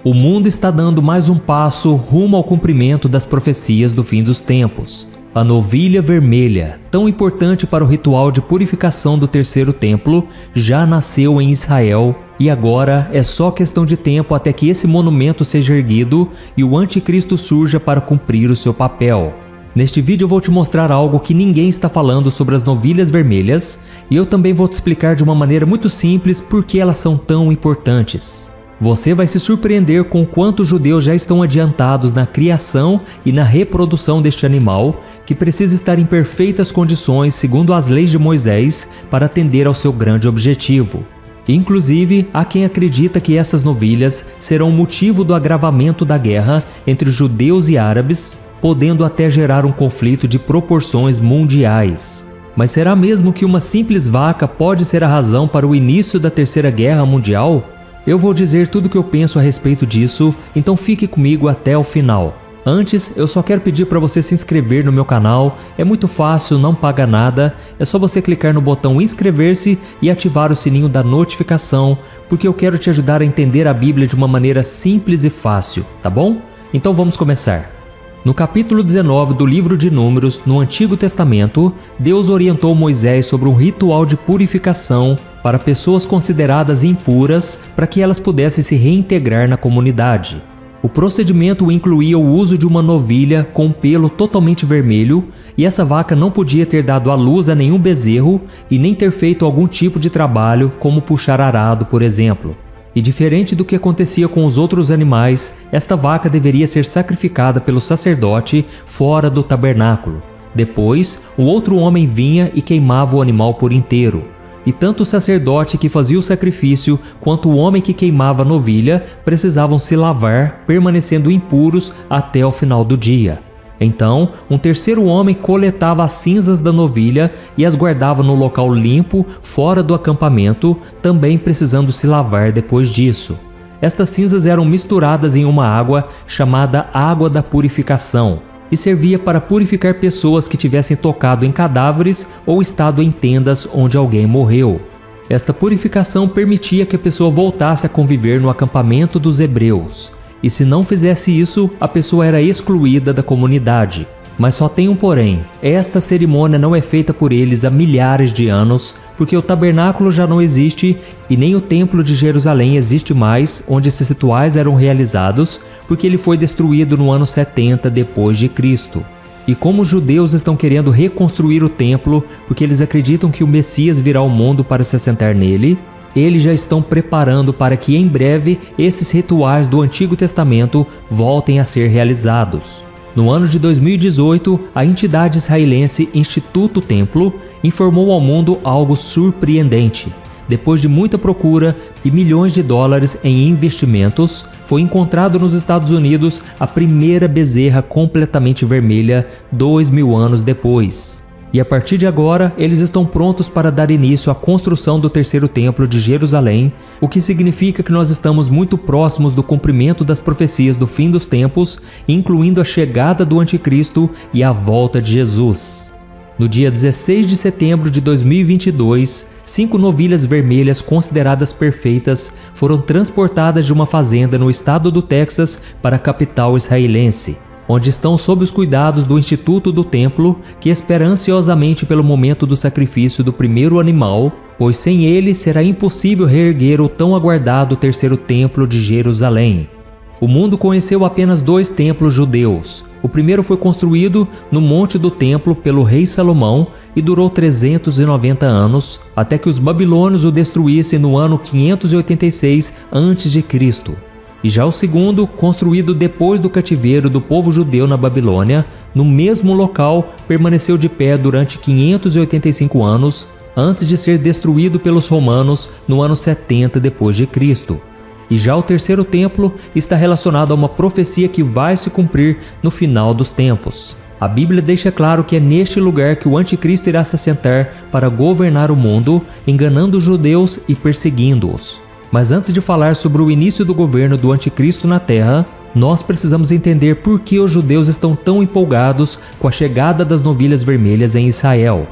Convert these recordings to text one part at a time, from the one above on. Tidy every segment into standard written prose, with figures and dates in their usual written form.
O mundo está dando mais um passo rumo ao cumprimento das profecias do fim dos tempos. A novilha vermelha, tão importante para o ritual de purificação do terceiro templo, já nasceu em Israel e agora é só questão de tempo até que esse monumento seja erguido e o anticristo surja para cumprir o seu papel. Neste vídeo eu vou te mostrar algo que ninguém está falando sobre as novilhas vermelhas e eu também vou te explicar de uma maneira muito simples por que elas são tão importantes. Você vai se surpreender com o quanto os judeus já estão adiantados na criação e na reprodução deste animal, que precisa estar em perfeitas condições segundo as leis de Moisés para atender ao seu grande objetivo. Inclusive, há quem acredita que essas novilhas serão motivo do agravamento da guerra entre judeus e árabes, podendo até gerar um conflito de proporções mundiais. Mas será mesmo que uma simples vaca pode ser a razão para o início da Terceira Guerra Mundial? Eu vou dizer tudo o que eu penso a respeito disso, então fique comigo até o final. Antes, eu só quero pedir para você se inscrever no meu canal, é muito fácil, não paga nada, é só você clicar no botão inscrever-se e ativar o sininho da notificação, porque eu quero te ajudar a entender a Bíblia de uma maneira simples e fácil, tá bom? Então vamos começar. No capítulo 19 do livro de Números, no Antigo Testamento, Deus orientou Moisés sobre um ritual de purificação para pessoas consideradas impuras para que elas pudessem se reintegrar na comunidade. O procedimento incluía o uso de uma novilha com pelo totalmente vermelho e essa vaca não podia ter dado à luz a nenhum bezerro e nem ter feito algum tipo de trabalho como puxar arado, por exemplo. E diferente do que acontecia com os outros animais, esta vaca deveria ser sacrificada pelo sacerdote fora do tabernáculo. Depois, o outro homem vinha e queimava o animal por inteiro. E tanto o sacerdote que fazia o sacrifício quanto o homem que queimava a novilha precisavam se lavar, permanecendo impuros até o final do dia. Então, um terceiro homem coletava as cinzas da novilha e as guardava no local limpo, fora do acampamento, também precisando se lavar depois disso. Estas cinzas eram misturadas em uma água chamada água da purificação e servia para purificar pessoas que tivessem tocado em cadáveres ou estado em tendas onde alguém morreu. Esta purificação permitia que a pessoa voltasse a conviver no acampamento dos hebreus. E se não fizesse isso, a pessoa era excluída da comunidade. Mas só tem um porém, esta cerimônia não é feita por eles há milhares de anos, porque o tabernáculo já não existe e nem o templo de Jerusalém existe mais, onde esses rituais eram realizados, porque ele foi destruído no ano 70 depois de Cristo. E como os judeus estão querendo reconstruir o templo, porque eles acreditam que o Messias virá ao mundo para se assentar nele, eles já estão preparando para que em breve esses rituais do Antigo Testamento voltem a ser realizados. No ano de 2018, a entidade israelense Instituto Templo informou ao mundo algo surpreendente. Depois de muita procura e milhões de dólares em investimentos, foi encontrado nos Estados Unidos a primeira bezerra completamente vermelha 2000 anos depois. E a partir de agora, eles estão prontos para dar início à construção do terceiro templo de Jerusalém, o que significa que nós estamos muito próximos do cumprimento das profecias do fim dos tempos, incluindo a chegada do anticristo e a volta de Jesus. No dia 16 de setembro de 2022, 5 novilhas vermelhas consideradas perfeitas foram transportadas de uma fazenda no estado do Texas para a capital israelense, onde estão sob os cuidados do Instituto do Templo, que espera ansiosamente pelo momento do sacrifício do primeiro animal, pois sem ele será impossível reerguer o tão aguardado terceiro templo de Jerusalém. O mundo conheceu apenas 2 templos judeus. O primeiro foi construído no Monte do Templo pelo rei Salomão e durou 390 anos, até que os babilônios o destruíssem no ano 586 a.C. E já o segundo, construído depois do cativeiro do povo judeu na Babilônia, no mesmo local, permaneceu de pé durante 585 anos, antes de ser destruído pelos romanos no ano 70 depois de Cristo. E já o terceiro templo está relacionado a uma profecia que vai se cumprir no final dos tempos. A Bíblia deixa claro que é neste lugar que o anticristo irá se assentar para governar o mundo, enganando os judeus e perseguindo-os. Mas antes de falar sobre o início do governo do anticristo na Terra, nós precisamos entender por que os judeus estão tão empolgados com a chegada das novilhas vermelhas em Israel.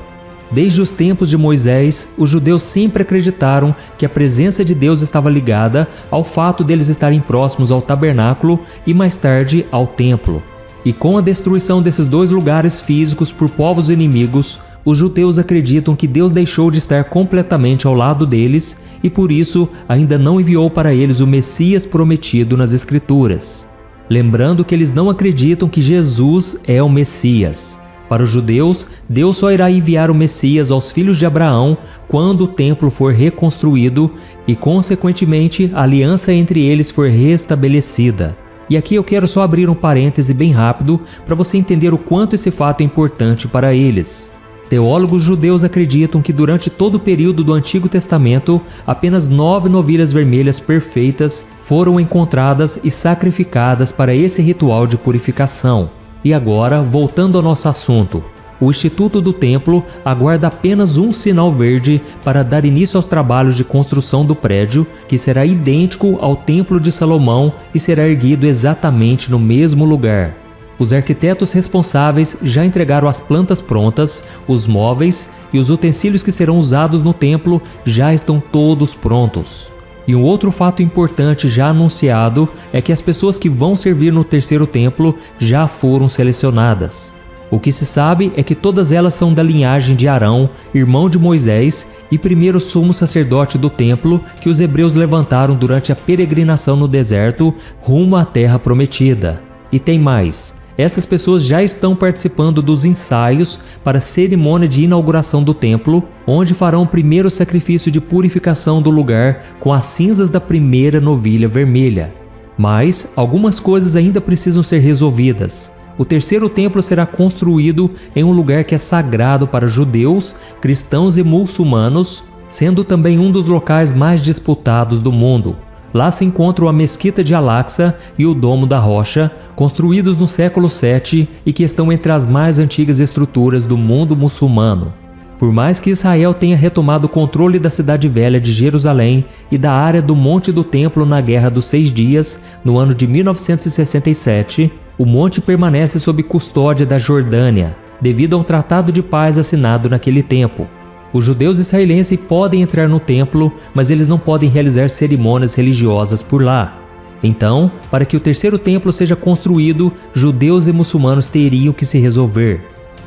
Desde os tempos de Moisés, os judeus sempre acreditaram que a presença de Deus estava ligada ao fato deles estarem próximos ao tabernáculo e mais tarde ao templo. E com a destruição desses dois lugares físicos por povos inimigos, os judeus acreditam que Deus deixou de estar completamente ao lado deles e por isso ainda não enviou para eles o Messias prometido nas Escrituras. Lembrando que eles não acreditam que Jesus é o Messias. Para os judeus, Deus só irá enviar o Messias aos filhos de Abraão quando o templo for reconstruído e, consequentemente, a aliança entre eles for restabelecida. E aqui eu quero só abrir um parêntese bem rápido para você entender o quanto esse fato é importante para eles. Teólogos judeus acreditam que durante todo o período do Antigo Testamento, apenas 9 novilhas vermelhas perfeitas foram encontradas e sacrificadas para esse ritual de purificação. E agora, voltando ao nosso assunto, o Instituto do Templo aguarda apenas um sinal verde para dar início aos trabalhos de construção do prédio, que será idêntico ao Templo de Salomão e será erguido exatamente no mesmo lugar. Os arquitetos responsáveis já entregaram as plantas prontas, os móveis e os utensílios que serão usados no templo já estão todos prontos. E um outro fato importante já anunciado é que as pessoas que vão servir no terceiro templo já foram selecionadas. O que se sabe é que todas elas são da linhagem de Arão, irmão de Moisés e primeiro sumo sacerdote do templo que os hebreus levantaram durante a peregrinação no deserto rumo à terra prometida. E tem mais. Essas pessoas já estão participando dos ensaios para a cerimônia de inauguração do templo, onde farão o primeiro sacrifício de purificação do lugar com as cinzas da primeira novilha vermelha. Mas algumas coisas ainda precisam ser resolvidas. O terceiro templo será construído em um lugar que é sagrado para judeus, cristãos e muçulmanos, sendo também um dos locais mais disputados do mundo. Lá se encontram a Mesquita de Al-Aqsa e o Domo da Rocha, construídos no século VII e que estão entre as mais antigas estruturas do mundo muçulmano. Por mais que Israel tenha retomado o controle da Cidade Velha de Jerusalém e da área do Monte do Templo na Guerra dos 6 Dias, no ano de 1967, o monte permanece sob custódia da Jordânia, devido a um tratado de paz assinado naquele tempo. Os judeus israelenses podem entrar no templo, mas eles não podem realizar cerimônias religiosas por lá. Então, para que o terceiro templo seja construído, judeus e muçulmanos teriam que se resolver.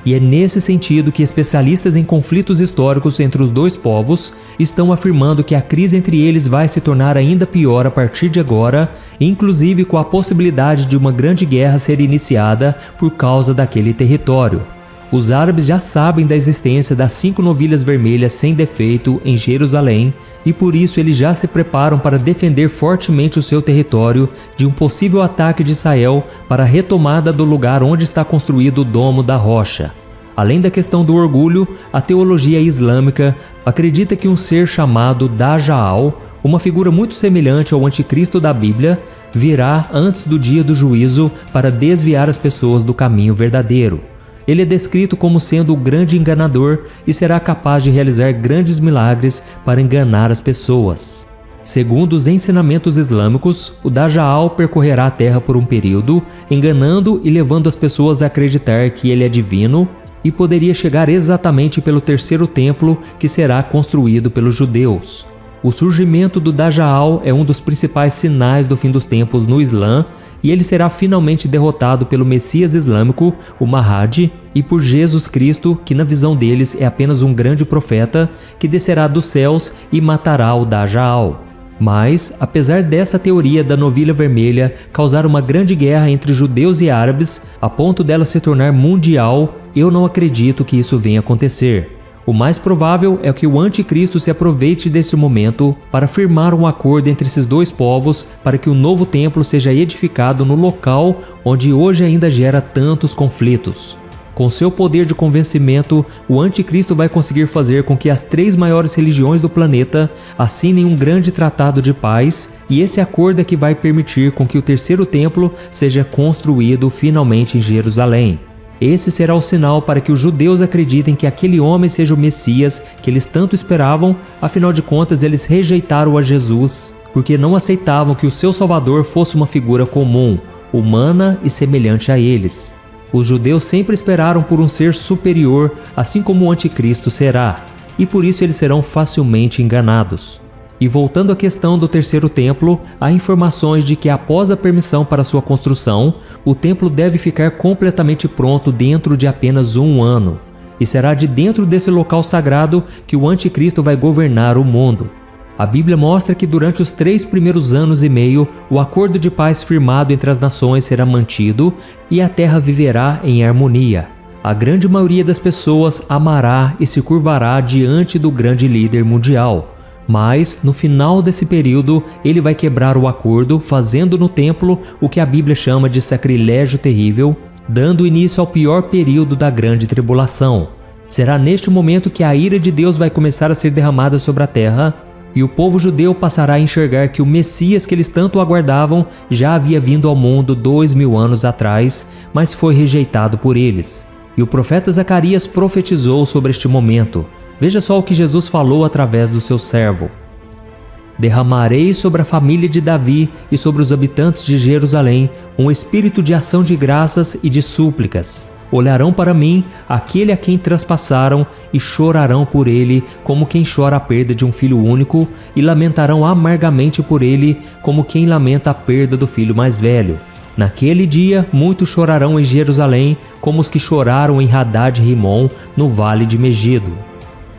E é nesse sentido que especialistas em conflitos históricos entre os dois povos estão afirmando que a crise entre eles vai se tornar ainda pior a partir de agora, inclusive com a possibilidade de uma grande guerra ser iniciada por causa daquele território. Os árabes já sabem da existência das 5 novilhas vermelhas sem defeito em Jerusalém e por isso eles já se preparam para defender fortemente o seu território de um possível ataque de Israel para a retomada do lugar onde está construído o Domo da Rocha. Além da questão do orgulho, a teologia islâmica acredita que um ser chamado Dajjal, uma figura muito semelhante ao anticristo da Bíblia, virá antes do dia do juízo para desviar as pessoas do caminho verdadeiro. Ele é descrito como sendo o grande enganador e será capaz de realizar grandes milagres para enganar as pessoas. Segundo os ensinamentos islâmicos, o Dajjal percorrerá a terra por um período, enganando e levando as pessoas a acreditar que ele é divino e poderia chegar exatamente pelo terceiro templo que será construído pelos judeus. O surgimento do Dajjal é um dos principais sinais do fim dos tempos no Islã e ele será finalmente derrotado pelo Messias islâmico, o Mahdi, e por Jesus Cristo, que na visão deles é apenas um grande profeta que descerá dos céus e matará o Dajjal. Mas, apesar dessa teoria da novilha vermelha causar uma grande guerra entre judeus e árabes, a ponto dela se tornar mundial, eu não acredito que isso venha acontecer. O mais provável é que o anticristo se aproveite desse momento para firmar um acordo entre esses dois povos para que o novo templo seja edificado no local onde hoje ainda gera tantos conflitos. Com seu poder de convencimento, o anticristo vai conseguir fazer com que as 3 maiores religiões do planeta assinem um grande tratado de paz, e esse acordo é que vai permitir com que o terceiro templo seja construído finalmente em Jerusalém. Esse será o sinal para que os judeus acreditem que aquele homem seja o Messias que eles tanto esperavam, afinal de contas eles rejeitaram a Jesus, porque não aceitavam que o seu Salvador fosse uma figura comum, humana e semelhante a eles. Os judeus sempre esperaram por um ser superior, assim como o anticristo será, e por isso eles serão facilmente enganados. E voltando à questão do terceiro templo, há informações de que após a permissão para sua construção, o templo deve ficar completamente pronto dentro de apenas 1 ano. E será de dentro desse local sagrado que o anticristo vai governar o mundo. A Bíblia mostra que durante os 3 primeiros anos e meio, o acordo de paz firmado entre as nações será mantido e a terra viverá em harmonia. A grande maioria das pessoas amará e se curvará diante do grande líder mundial. Mas, no final desse período, ele vai quebrar o acordo, fazendo no templo o que a Bíblia chama de sacrilégio terrível, dando início ao pior período da grande tribulação. Será neste momento que a ira de Deus vai começar a ser derramada sobre a terra, e o povo judeu passará a enxergar que o Messias que eles tanto aguardavam já havia vindo ao mundo 2000 anos atrás, mas foi rejeitado por eles. E o profeta Zacarias profetizou sobre este momento. Veja só o que Jesus falou através do seu servo. Derramarei sobre a família de Davi e sobre os habitantes de Jerusalém um espírito de ação de graças e de súplicas. Olharão para mim, aquele a quem traspassaram, e chorarão por ele, como quem chora a perda de um filho único, e lamentarão amargamente por ele, como quem lamenta a perda do filho mais velho. Naquele dia, muitos chorarão em Jerusalém, como os que choraram em Hadad-Rimon, no vale de Megido.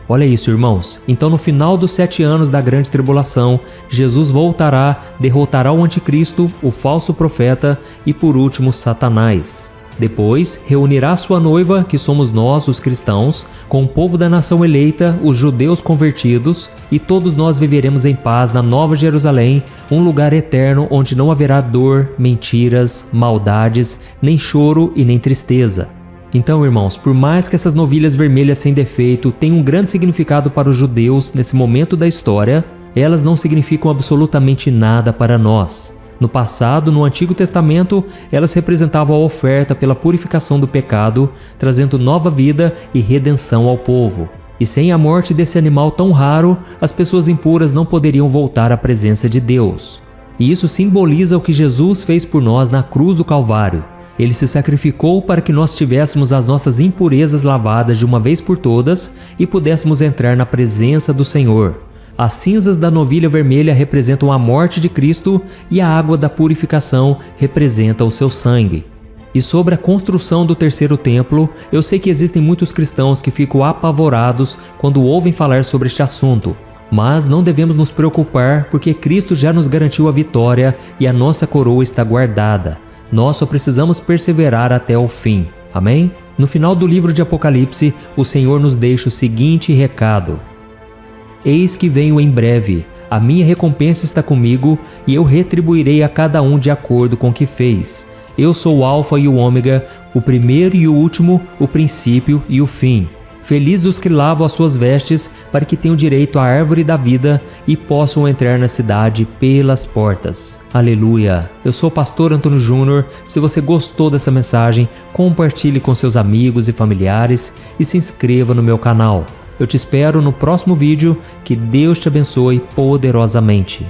Olha isso, irmãos. Então, no final dos 7 anos da grande tribulação, Jesus voltará, derrotará o anticristo, o falso profeta e, por último, Satanás. Depois, reunirá sua noiva, que somos nós, os cristãos, com o povo da nação eleita, os judeus convertidos, e todos nós viveremos em paz na Nova Jerusalém, um lugar eterno onde não haverá dor, mentiras, maldades, nem choro e nem tristeza. Então, irmãos, por mais que essas novilhas vermelhas sem defeito tenham um grande significado para os judeus nesse momento da história, elas não significam absolutamente nada para nós. No passado, no Antigo Testamento, elas representavam a oferta pela purificação do pecado, trazendo nova vida e redenção ao povo. E sem a morte desse animal tão raro, as pessoas impuras não poderiam voltar à presença de Deus. E isso simboliza o que Jesus fez por nós na cruz do Calvário. Ele se sacrificou para que nós tivéssemos as nossas impurezas lavadas de uma vez por todas e pudéssemos entrar na presença do Senhor. As cinzas da novilha vermelha representam a morte de Cristo e a água da purificação representa o seu sangue. E sobre a construção do terceiro templo, eu sei que existem muitos cristãos que ficam apavorados quando ouvem falar sobre este assunto. Mas não devemos nos preocupar porque Cristo já nos garantiu a vitória e a nossa coroa está guardada. Nós só precisamos perseverar até o fim. Amém? No final do livro de Apocalipse, o Senhor nos deixa o seguinte recado: Eis que venho em breve, a minha recompensa está comigo e eu retribuirei a cada um de acordo com o que fez. Eu sou o Alfa e o Ômega, o primeiro e o último, o princípio e o fim. Felizes os que lavam as suas vestes, para que tenham direito à árvore da vida e possam entrar na cidade pelas portas. Aleluia! Eu sou o pastor Antônio Júnior. Se você gostou dessa mensagem, compartilhe com seus amigos e familiares e se inscreva no meu canal. Eu te espero no próximo vídeo. Que Deus te abençoe poderosamente.